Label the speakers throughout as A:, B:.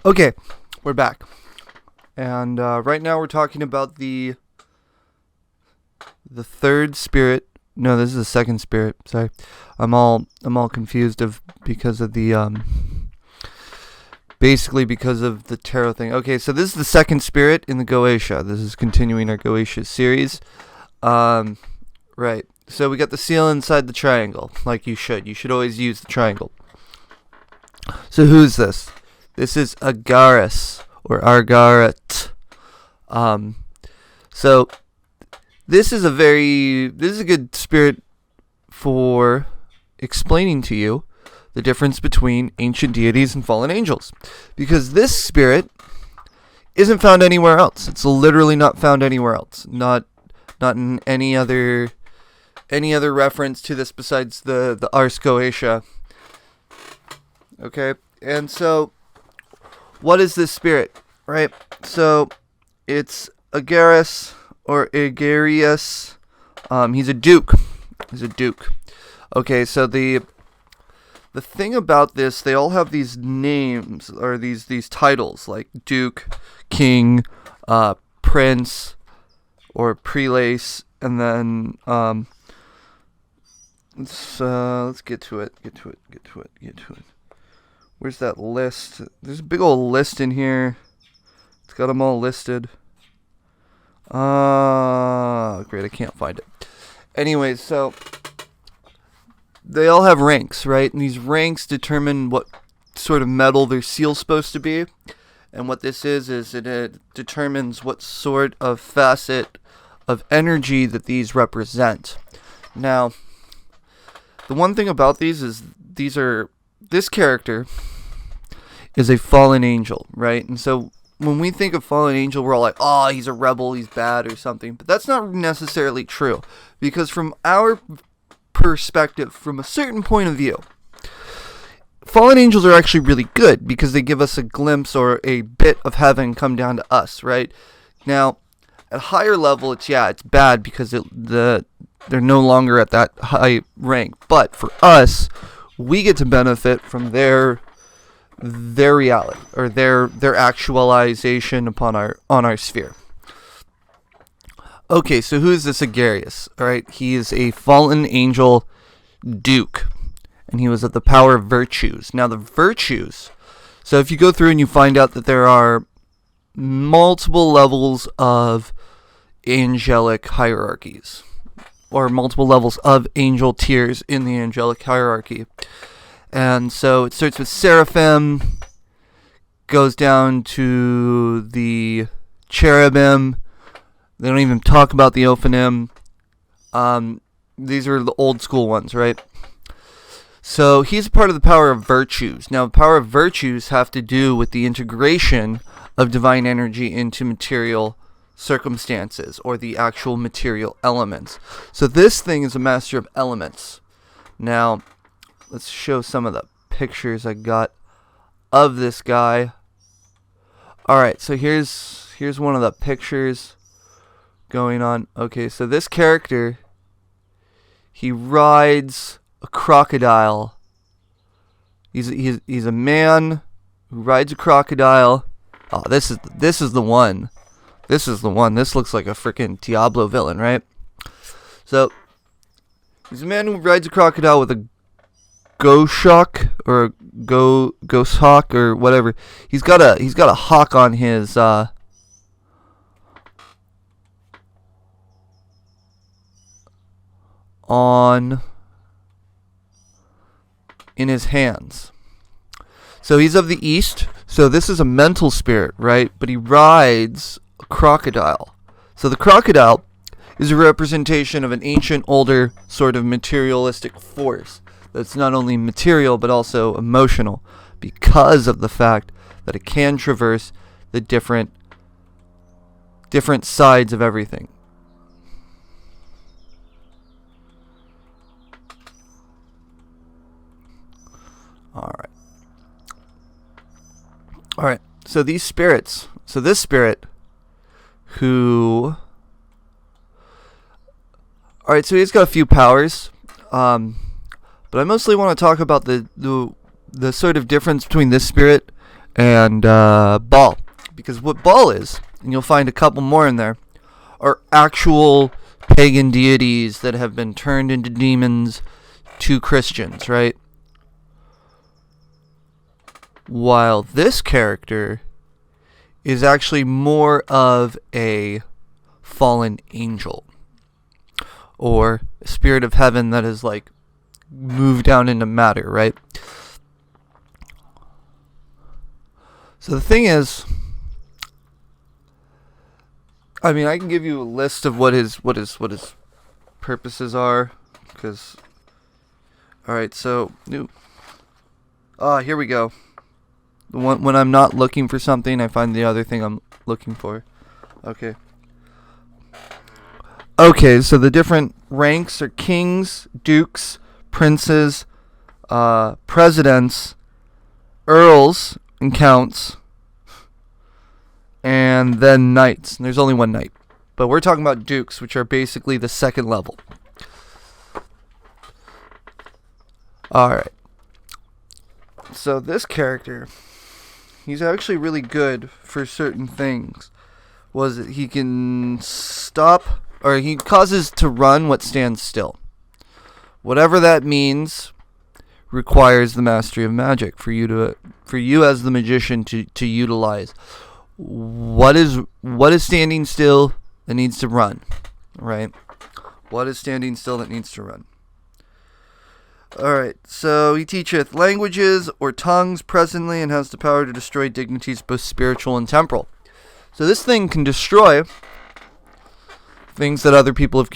A: Okay, we're back, and right now we're talking about the third spirit. No, this is the second spirit. Sorry, I'm all confused because of the basically because of the tarot thing. Okay, so this is the second spirit in the Goetia. This is continuing our Goetia series. Right. So we got the seal inside the triangle, like you should. You should always use the triangle. So who's this? This is Agares, or Argaret. So this is a good spirit for explaining to you the difference between ancient deities and fallen angels, because this spirit isn't found anywhere else. It's literally not found anywhere else. Not in any other reference to this besides the Ars Goetia. Okay, and so what is this spirit, right? So it's Agares or Agares. He's a duke. Okay, so the thing about this, they all have these names or these titles like duke, king, prince, or prelace, and then let's get to it. Where's that list? There's a big old list in here. It's got them all listed. Great, I can't find it. Anyways, so they all have ranks, right? And these ranks determine what sort of metal their seal's supposed to be. And what this is it determines what sort of facet of energy that these represent. Now, the one thing about these is this character is a fallen angel, right? And so when we think of fallen angel, we're all like, oh, he's a rebel, he's bad or something. But that's not necessarily true, because from our perspective, from a certain point of view, fallen angels are actually really good because they give us a glimpse or a bit of heaven come down to us, right? Now, at higher level, it's bad because they're no longer at that high rank. But for us, we get to benefit from their reality or their actualization on our sphere. Okay, so who is this Agares? All right, he is a fallen angel duke, and he was of the power of virtues. Now the virtues. So if you go through and you find out that there are multiple levels of angelic hierarchies, or multiple levels of angel tiers in the angelic hierarchy. And so it starts with seraphim, goes down to the cherubim. They don't even talk about the ophanim. These are the old school ones, right? So he's part of the power of virtues. Now, the power of virtues have to do with the integration of divine energy into material circumstances, or the actual material elements. So this thing is a master of elements. Now, let's show some of the pictures I got of this guy. Alright, so here's one of the pictures going on. Okay, so this character, he rides a crocodile. He's a man who rides a crocodile. Oh, this is the one. This looks like a freaking Diablo villain, right? So he's a man who rides a crocodile with a goshawk or a ghost hawk or whatever. He's got a hawk on his in his hands. So he's of the east. So this is a mental spirit, right? But he rides a crocodile. So the crocodile is a representation of an ancient, older sort of materialistic force that's not only material but also emotional, because of the fact that it can traverse the different sides of everything. All right. So these spirits. So this spirit, who. All right. So he's got a few powers. But I mostly want to talk about the sort of difference between this spirit and Baal. Because what Baal is, and you'll find a couple more in there, are actual pagan deities that have been turned into demons to Christians, right? While this character is actually more of a fallen angel, or a spirit of heaven that is like moved down into matter, right? So the thing is, I mean, I can give you a list of what his purposes are, because, all right, so here we go. When I'm not looking for something, I find the other thing I'm looking for. Okay. Okay, so the different ranks are kings, dukes, princes, presidents, earls, and counts, and then knights. And there's only one knight. But we're talking about dukes, which are basically the second level. Alright. So this character, he's actually really good for certain things. Was that he can stop, or he causes to run what stands still. Whatever that means requires the mastery of magic for you as the magician to utilize. What is standing still that needs to run, right? What is standing still that needs to run? Alright, so he teacheth languages or tongues presently, and has the power to destroy dignities both spiritual and temporal. So this thing can destroy things that other people have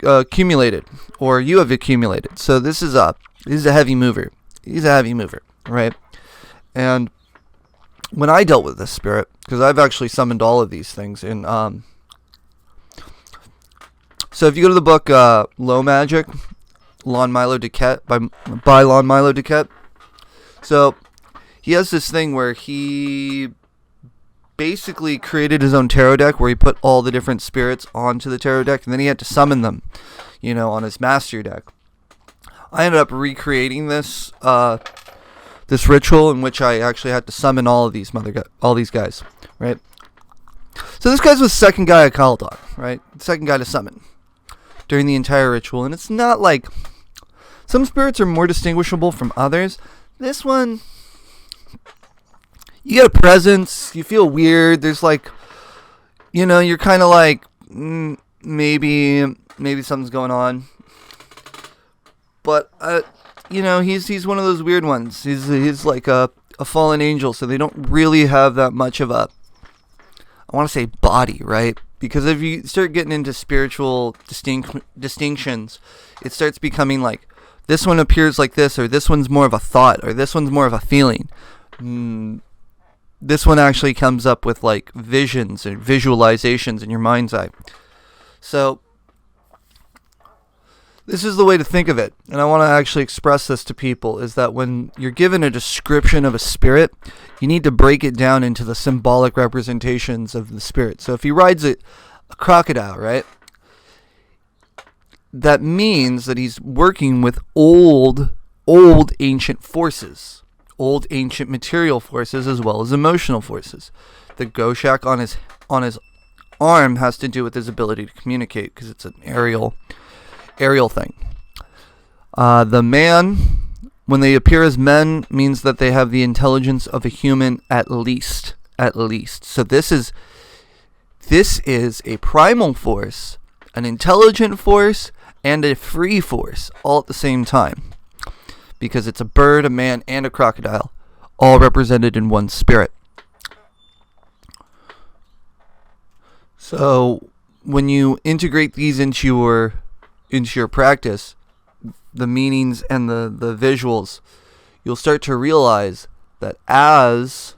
A: accumulated, or you have accumulated. So this is a heavy mover. He's a heavy mover, right? And when I dealt with this spirit, because I've actually summoned all of these things in so if you go to the book Low Magic, Lon Milo Duquette, by Lon Milo Duquette. So he has this thing where he basically created his own tarot deck, where he put all the different spirits onto the tarot deck, and then he had to summon them, on his master deck. I ended up recreating this this ritual in which I actually had to summon all these guys, right? So this guy's the second guy I called on, right? Second guy to summon during the entire ritual, and it's not like some spirits are more distinguishable from others. This one, you get a presence, you feel weird. There's like, you're kind of like, maybe something's going on. But, he's one of those weird ones. He's like a fallen angel, so they don't really have that much of a, I want to say body, right? Because if you start getting into spiritual distinctions, it starts becoming like, this one appears like this, or this one's more of a thought, or this one's more of a feeling. This one actually comes up with like visions and visualizations in your mind's eye. So this is the way to think of it, and I want to actually express this to people, is that when you're given a description of a spirit, you need to break it down into the symbolic representations of the spirit. So if he rides a crocodile, right? That means that he's working with old ancient forces, old ancient material forces, as well as emotional forces. The Goshak on his arm has to do with his ability to communicate, because it's an aerial thing. The man, when they appear as men, means that they have the intelligence of a human at least. So this is a primal force, an intelligent force, and a free force, all at the same time. Because it's a bird, a man, and a crocodile, all represented in one spirit. So when you integrate these into your practice, the meanings and the visuals, you'll start to realize that as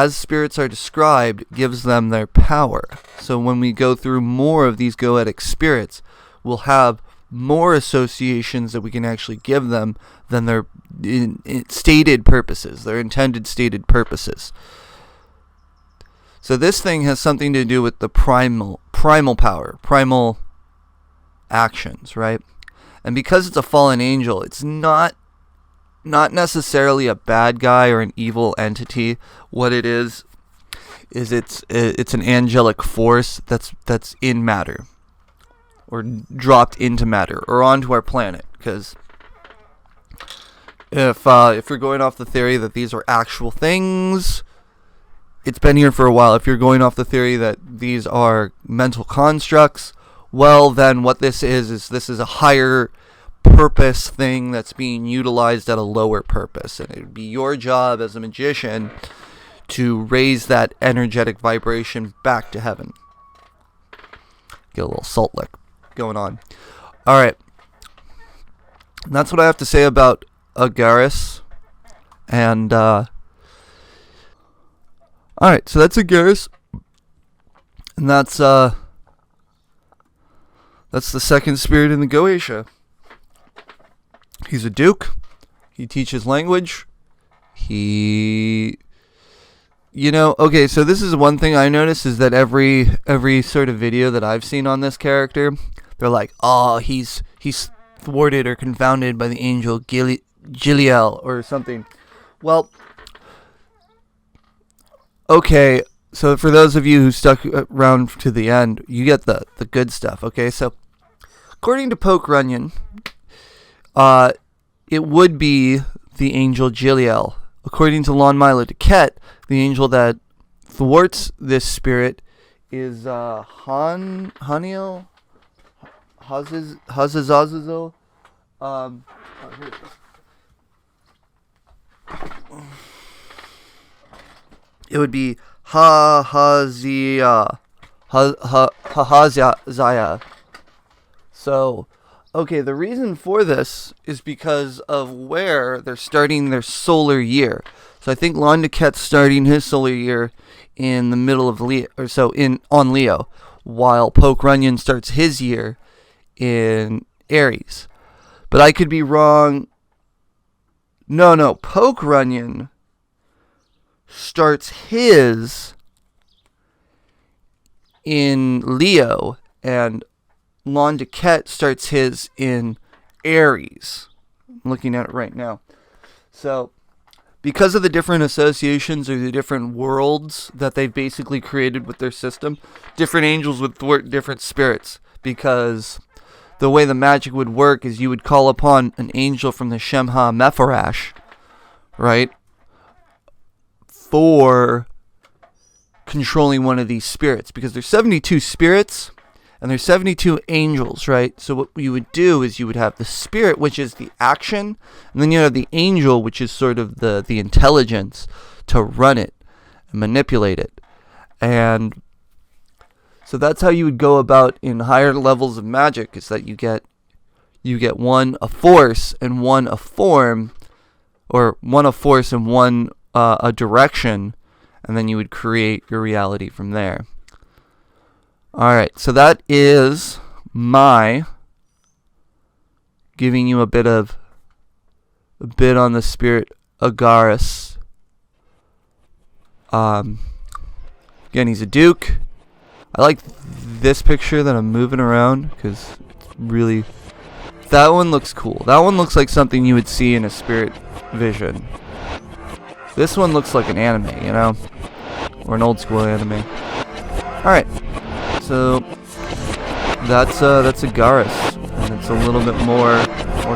A: spirits are described, gives them their power. So when we go through more of these goetic spirits, we'll have more associations that we can actually give them than their stated purposes, their intended stated purposes. So this thing has something to do with the primal power, primal actions, right? And because it's a fallen angel, it's not not necessarily a bad guy or an evil entity. What it is it's an angelic force that's in matter, or dropped into matter, or onto our planet. Because if you're going off the theory that these are actual things, it's been here for a while. If you're going off the theory that these are mental constructs, well, then what this is this is a higher purpose thing that's being utilized at a lower purpose. And it would be your job as a magician to raise that energetic vibration back to heaven. Get a little salt lick going on. Alright. And that's what I have to say about Agares. And, alright, so that's Agares. And that's the second spirit in the Goetia. He's a duke. He teaches language. Okay, so this is one thing I noticed, is that every sort of video that I've seen on this character, they're like, oh, he's thwarted or confounded by the angel Giliel or something. Well, okay, so for those of you who stuck around to the end, you get the good stuff, okay? So, according to Poke Runyon, it would be the angel Giliel. According to Lon Milo Duquette, the angel that thwarts this spirit is Haniel Hazazazel. It would be Hahaziah. So, okay, the reason for this is because of where they're starting their solar year. So I think Lon Duquette's starting his solar year in the middle of Leo, or so on Leo, while Poke Runyon starts his year in Aries. But I could be wrong. No, Poke Runyon starts his in Leo, and Lon Duquette starts his in Aries. I'm looking at it right now. So, because of the different associations or the different worlds that they've basically created with their system, different angels would thwart different spirits. Because the way the magic would work is you would call upon an angel from the Shemha Mepharash, right, for controlling one of these spirits. Because there's 72 spirits, and there's 72 angels, right? So what you would do is you would have the spirit, which is the action, and then you have the angel, which is sort of the intelligence to run it and manipulate it. And so that's how you would go about in higher levels of magic, is that you get one a force and one a form, or one a force and one a direction, and then you would create your reality from there. Alright, so that is my giving you a bit on the spirit Agares. Again, he's a duke. I like this picture that I'm moving around because it's really, that one looks cool. That one looks like something you would see in a spirit vision. This one looks like an anime, you know, or an old school anime. Alright. So that's Agares, and it's a little bit more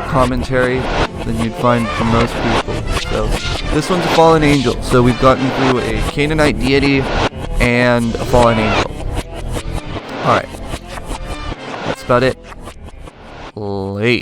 A: commentary than you'd find from most people. So this one's a fallen angel. So we've gotten through a Canaanite deity and a fallen angel. Alright. That's about it. Late.